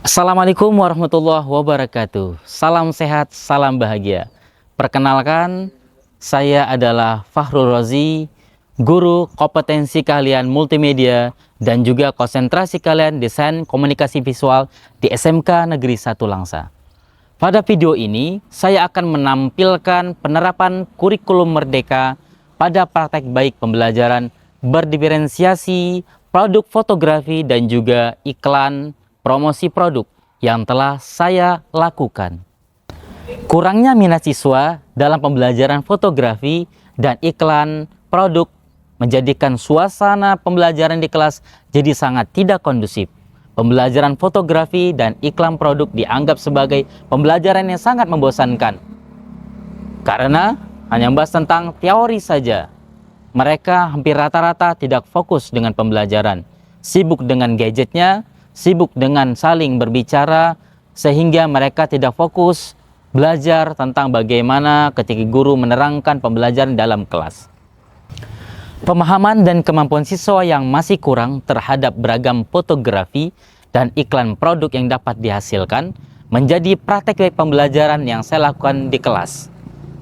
Assalamualaikum warahmatullahi wabarakatuh. Salam sehat, salam bahagia. Perkenalkan, saya adalah Fahrul Razi, guru kompetensi keahlian multimedia dan juga konsentrasi keahlian desain komunikasi visual di SMK Negeri 1 Langsa. Pada video ini, saya akan menampilkan penerapan kurikulum merdeka pada praktek baik pembelajaran berdiferensiasi, produk fotografi dan juga iklan promosi produk yang telah saya lakukan. Kurangnya minat siswa dalam pembelajaran fotografi dan iklan produk menjadikan suasana pembelajaran di kelas jadi sangat tidak kondusif. Pembelajaran fotografi dan iklan produk dianggap sebagai pembelajaran yang sangat membosankan karena hanya membahas tentang teori saja. Mereka hampir rata-rata tidak fokus dengan pembelajaran, sibuk dengan gadgetnya, sibuk dengan saling berbicara, sehingga mereka tidak fokus belajar tentang bagaimana ketika guru menerangkan pembelajaran dalam kelas. Pemahaman dan kemampuan siswa yang masih kurang terhadap beragam fotografi dan iklan produk yang dapat dihasilkan menjadi praktek baik pembelajaran yang saya lakukan di kelas.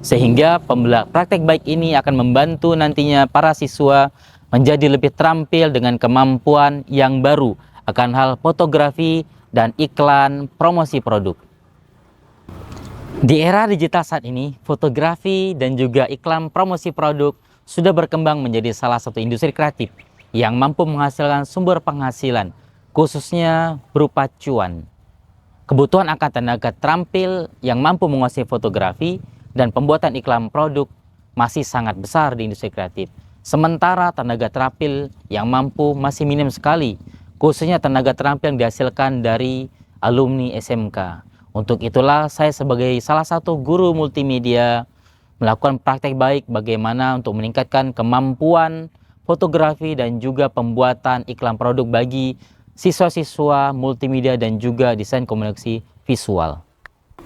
Sehingga praktek baik ini akan membantu nantinya para siswa menjadi lebih terampil dengan kemampuan yang baru akan hal fotografi dan iklan promosi produk. Di era digital saat ini, fotografi dan juga iklan promosi produk sudah berkembang menjadi salah satu industri kreatif yang mampu menghasilkan sumber penghasilan, khususnya berupa cuan. Kebutuhan akan tenaga terampil yang mampu menguasai fotografi dan pembuatan iklan produk masih sangat besar di industri kreatif. Sementara tenaga terampil yang mampu masih minim sekali, khususnya tenaga terampil yang dihasilkan dari alumni SMK. Untuk itulah saya sebagai salah satu guru multimedia melakukan praktek baik bagaimana untuk meningkatkan kemampuan fotografi dan juga pembuatan iklan produk bagi siswa-siswa multimedia dan juga desain komunikasi visual.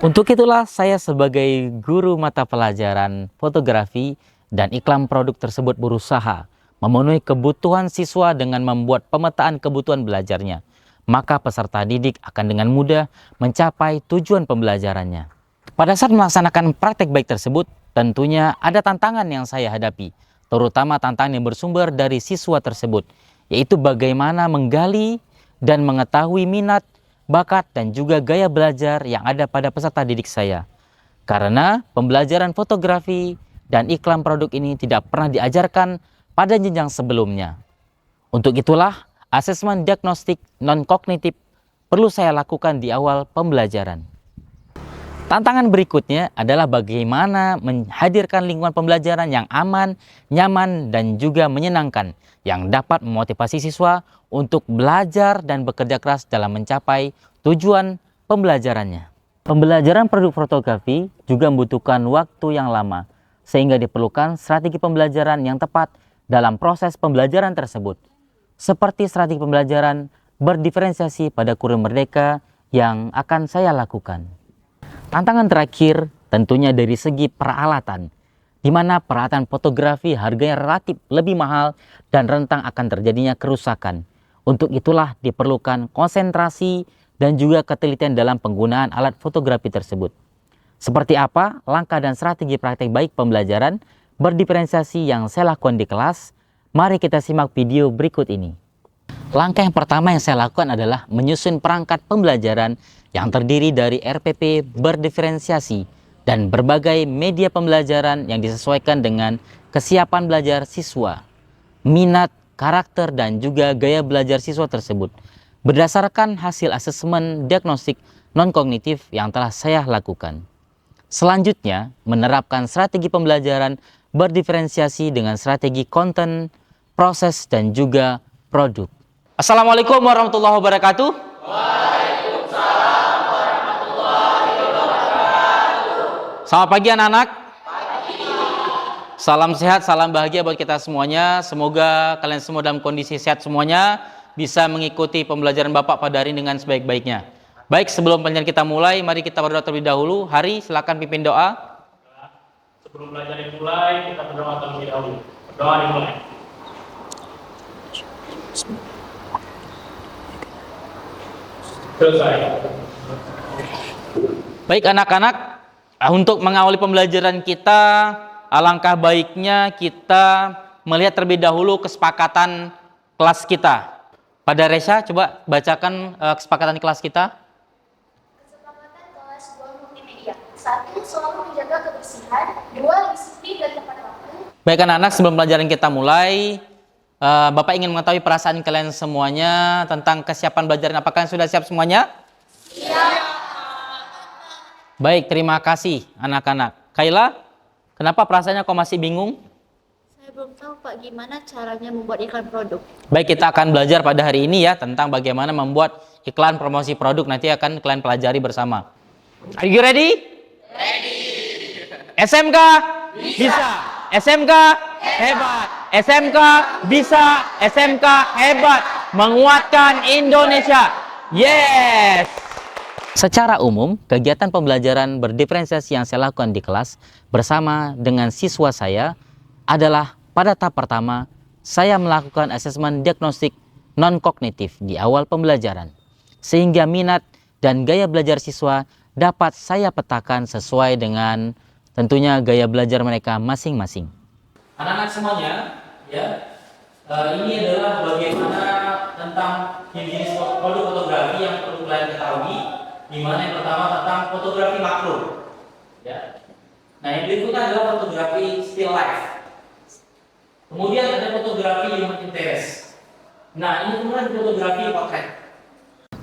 Untuk itulah saya sebagai guru mata pelajaran fotografi dan iklan produk tersebut berusaha memenuhi kebutuhan siswa dengan membuat pemetaan kebutuhan belajarnya. Maka peserta didik akan dengan mudah mencapai tujuan pembelajarannya. Pada saat melaksanakan praktek baik tersebut, tentunya ada tantangan yang saya hadapi, terutama tantangan yang bersumber dari siswa tersebut, yaitu bagaimana menggali dan mengetahui minat, bakat, dan juga gaya belajar yang ada pada peserta didik saya. Karena pembelajaran fotografi dan iklan produk ini tidak pernah diajarkan pada jenjang sebelumnya. Untuk itulah, asesmen diagnostik non-kognitif perlu saya lakukan di awal pembelajaran. Tantangan berikutnya adalah bagaimana menghadirkan lingkungan pembelajaran yang aman, nyaman, dan juga menyenangkan, yang dapat memotivasi siswa untuk belajar dan bekerja keras dalam mencapai tujuan pembelajarannya. Pembelajaran produk fotografi juga membutuhkan waktu yang lama, sehingga diperlukan strategi pembelajaran yang tepat dalam proses pembelajaran tersebut, seperti strategi pembelajaran berdiferensiasi pada kurikulum merdeka yang akan saya lakukan. Tantangan terakhir tentunya dari segi peralatan, di mana peralatan fotografi harganya relatif lebih mahal dan rentan akan terjadinya kerusakan. Untuk itulah diperlukan konsentrasi dan juga ketelitian dalam penggunaan alat fotografi tersebut. Seperti apa langkah dan strategi praktek baik pembelajaran berdiferensiasi yang saya lakukan di kelas? Mari kita simak video berikut ini. Langkah yang pertama yang saya lakukan adalah menyusun perangkat pembelajaran yang terdiri dari RPP berdiferensiasi dan berbagai media pembelajaran yang disesuaikan dengan kesiapan belajar siswa, minat, karakter, dan juga gaya belajar siswa tersebut, berdasarkan hasil asesmen diagnostik non-kognitif yang telah saya lakukan. Selanjutnya, menerapkan strategi pembelajaran berdiferensiasi dengan strategi konten, proses, dan juga produk. Assalamualaikum warahmatullahi wabarakatuh. Waalaikumsalam warahmatullahi wabarakatuh. Selamat pagi anak-anak. Pagi. Salam sehat, salam bahagia buat kita semuanya. Semoga kalian semua dalam kondisi sehat semuanya, bisa mengikuti pembelajaran Bapak pada hari ini dengan sebaik-baiknya. Baik, sebelum pelajaran kita mulai, mari kita berdoa terlebih dahulu. Hari, silakan pimpin doa. Sebelum belajar dimulai, kita berdoa terlebih dahulu. Berdoa dimulai. Selesai. Baik anak-anak, untuk mengawali pembelajaran kita, alangkah baiknya kita melihat terlebih dahulu kesepakatan kelas kita. Pada Resha, coba bacakan kesepakatan kelas kita. Kesepakatan kelas 2 multimedia. 1. Selalu menjaga kebersihan. 2. Disiplin dan tepat waktu. Baik anak-anak, sebelum pelajaran kita mulai, Bapak ingin mengetahui perasaan kalian semuanya tentang kesiapan belajar. Apakah kalian sudah siap semuanya? Siap. Baik, terima kasih anak-anak. Kaila, kenapa perasaannya kok masih bingung? Saya belum tahu Pak gimana caranya membuat iklan produk. Baik, kita akan belajar pada hari ini ya tentang bagaimana membuat iklan promosi produk. Nanti akan kalian pelajari bersama. Are you ready? Ready. SMK bisa. SMK hebat. SMK bisa. SMK hebat. Menguatkan Indonesia. Yes. Secara umum, kegiatan pembelajaran berdiferensiasi yang saya lakukan di kelas bersama dengan siswa saya adalah pada tahap pertama, saya melakukan asesmen diagnostik non-kognitif di awal pembelajaran, sehingga minat dan gaya belajar siswa dapat saya petakan sesuai dengan tentunya gaya belajar mereka masing-masing. Anak-anak semuanya, ya, ini adalah bagaimana tentang jenis produk fotografi yang perlu kalian ketahui, di mana yang pertama tentang fotografi makro, ya. Nah, yang berikutnya adalah fotografi still life. Kemudian ada fotografi human interest. Nah, ini kemudian fotografi potret.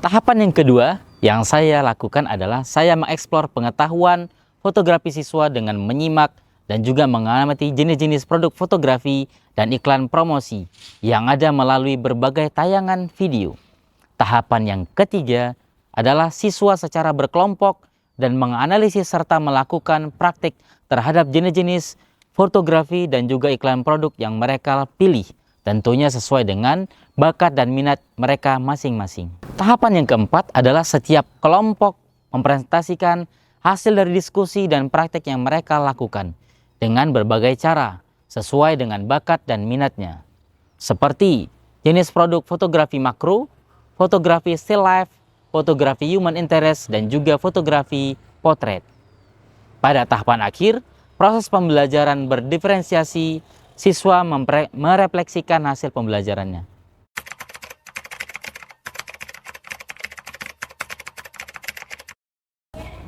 Tahapan yang kedua yang saya lakukan adalah saya mengeksplor pengetahuan fotografi siswa dengan menyimak dan juga mengamati jenis-jenis produk fotografi dan iklan promosi yang ada melalui berbagai tayangan video. Tahapan yang ketiga adalah siswa secara berkelompok dan menganalisis serta melakukan praktik terhadap jenis-jenis fotografi dan juga iklan produk yang mereka pilih, tentunya sesuai dengan bakat dan minat mereka masing-masing. Tahapan yang keempat adalah setiap kelompok mempresentasikan hasil dari diskusi dan praktik yang mereka lakukan dengan berbagai cara sesuai dengan bakat dan minatnya. Seperti jenis produk fotografi makro, fotografi still life, fotografi human interest, dan juga fotografi potret. Pada tahapan akhir, proses pembelajaran berdiferensiasi, siswa merefleksikan hasil pembelajarannya.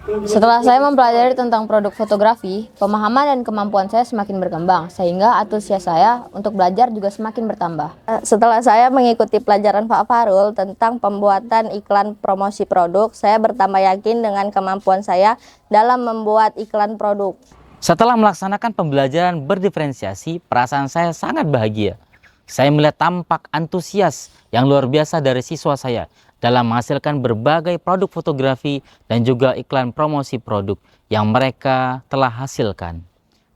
Setelah saya mempelajari tentang produk fotografi, pemahaman dan kemampuan saya semakin berkembang, sehingga antusias saya untuk belajar juga semakin bertambah. Setelah saya mengikuti pelajaran Pak Farul tentang pembuatan iklan promosi produk, saya bertambah yakin dengan kemampuan saya dalam membuat iklan produk. Setelah melaksanakan pembelajaran berdiferensiasi, perasaan saya sangat bahagia. Saya melihat tampak antusias yang luar biasa dari siswa saya dalam menghasilkan berbagai produk fotografi dan juga iklan promosi produk yang mereka telah hasilkan.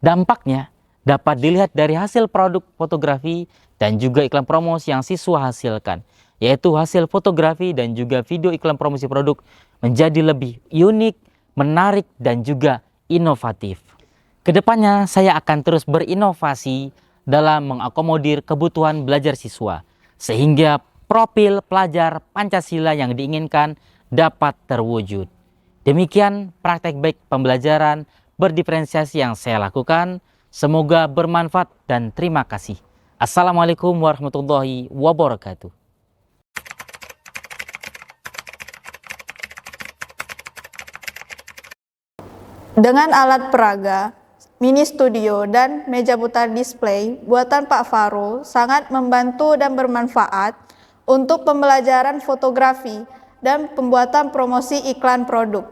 Dampaknya dapat dilihat dari hasil produk fotografi dan juga iklan promosi yang siswa hasilkan, yaitu hasil fotografi dan juga video iklan promosi produk menjadi lebih unik, menarik, dan juga inovatif. Kedepannya saya akan terus berinovasi dalam mengakomodir kebutuhan belajar siswa, sehingga profil pelajar Pancasila yang diinginkan dapat terwujud. Demikian praktek baik pembelajaran berdiferensiasi yang saya lakukan. Semoga bermanfaat dan terima kasih. Assalamualaikum warahmatullahi wabarakatuh. Dengan alat peraga, mini studio, dan meja putar display, buatan Pak Farul sangat membantu dan bermanfaat untuk pembelajaran fotografi dan pembuatan promosi iklan produk.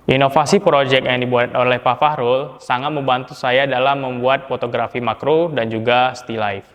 Inovasi proyek yang dibuat oleh Pak Fahrul sangat membantu saya dalam membuat fotografi makro dan juga still life.